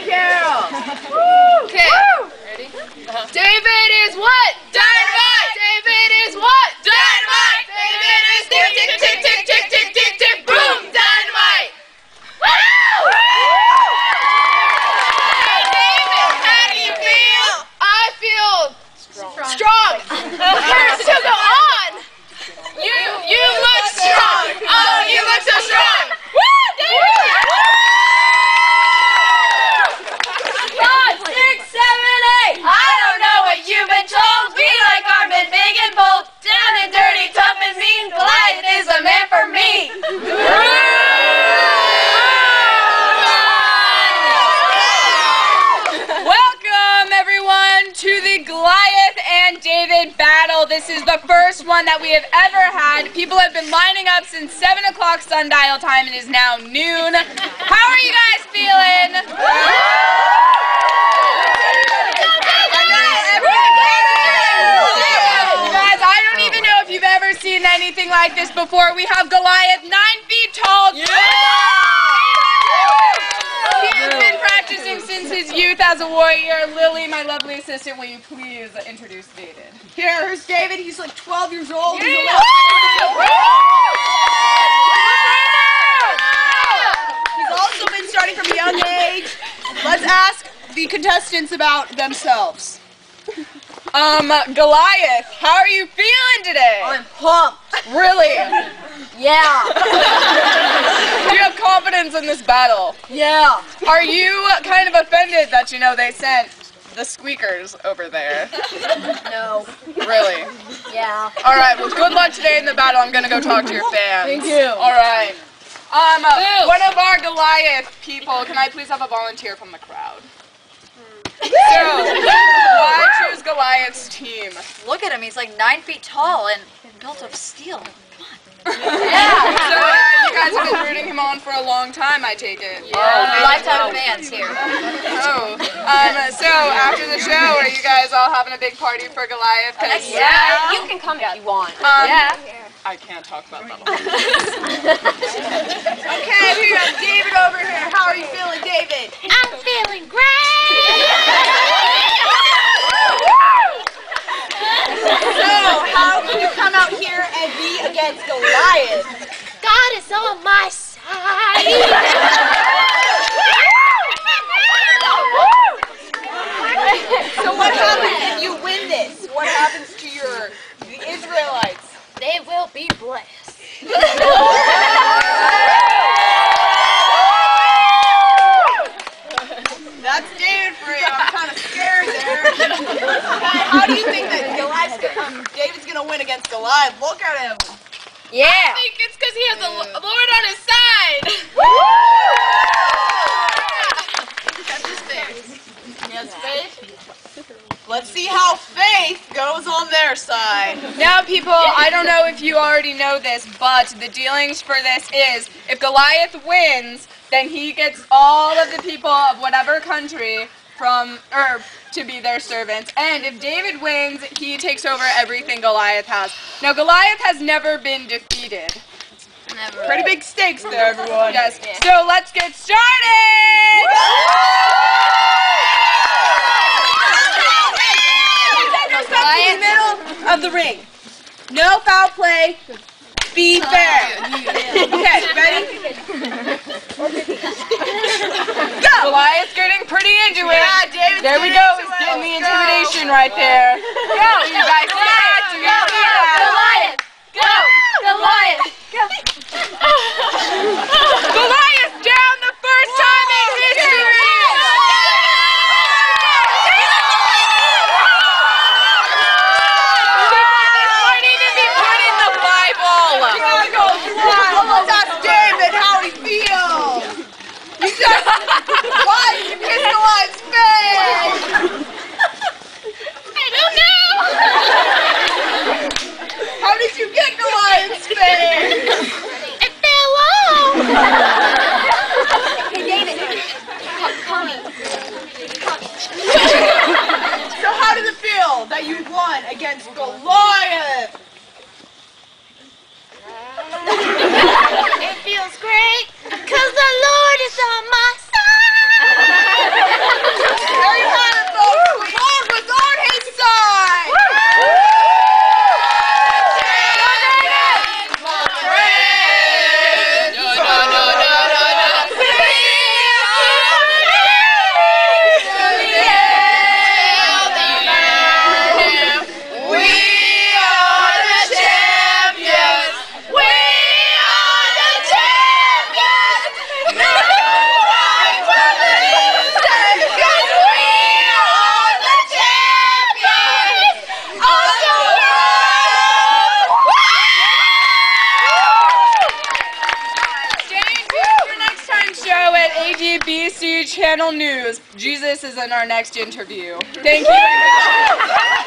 Carol. Okay. Ready? David is what? Dynamite. David is what? Dynamite. David is tick tick tick tick tick tick tick tick boom dynamite. Woo! Hey David, how do you feel? I feel strong. Still go on. You look strong. Oh, you look so strong. Woo, David! 5, 6, 7, 8. I don't know what you've been told. We like Armin, big and bold, down and dirty, tough and mean. Goliath is the man for me. Welcome everyone to the Goliath and David battle. This is the first one that we have ever had. People have been lining up since 7 o'clock sundial time. It is now noon. How are you guys feeling? You've ever seen anything like this before. We have Goliath 9 feet tall. Yeah! He has been practicing since his youth as a warrior. Lily, my lovely assistant, will you please introduce David? Here's David. He's like 12 years old. Yeah. He's also been starting from a young age. Let's ask the contestants about themselves. Goliath, how are you feeling today? I'm pumped. Really? Yeah. Do you have confidence in this battle? Yeah. Are you kind of offended that, they sent the squeakers over there? No. Really? Yeah. All right, well, good luck today in the battle. I'm going to go talk to your fans. Thank you. All right. One of our Goliath people, can I please have a volunteer from the crowd? So, why choose Goliath's team? Look at him, he's like 9 feet tall and built of steel. Come on. Yeah. So, you guys have been rooting him on for a long time, I take it. Yeah. Lifetime fans here. Oh. So, after the show, are you guys all having a big party for Goliath? Yeah. You can come if you want. Yeah. I can't talk about that. Okay, we got David over here. How are you feeling, David? I'm feeling great! So, how can you come out here and be against Goliath? God is on my side! So what happens if you win this? What happens to the Israelites? They will be blessed. That's David for you. I'm kind of scared there. How do you think that David's going to win against Goliath? Look at him. Yeah. I think it's because he has the Lord on his side. That's his face. He has faith. Let's see how faith goes on their side. Now, people, I don't know if you already know this, but the dealings for this is if Goliath wins, then he gets all of the people of whatever country to be their servants. And if David wins, he takes over everything Goliath has. Now, Goliath has never been defeated. Never. Pretty big stakes there, everyone. Yes. So let's get started! In the middle of the ring. No foul play. Be fair. Okay, ready? Go! Goliath's getting pretty into it. Yeah, David's There we getting go. into He's it. getting the Let's intimidation right there. Go, you guys. Go, Goliath. Go! Goliath! Go! Goliath down the first time in history. Let's ask David how he feels. Why did you kiss Goliath's face? I don't know! How did you get Goliath's face? It fell off! Hey, David. Call me. So how does it feel that you won against Goliath? It feels great, 'cause the Lord is on my side! Channel News. Jesus is in our next interview. Thank you.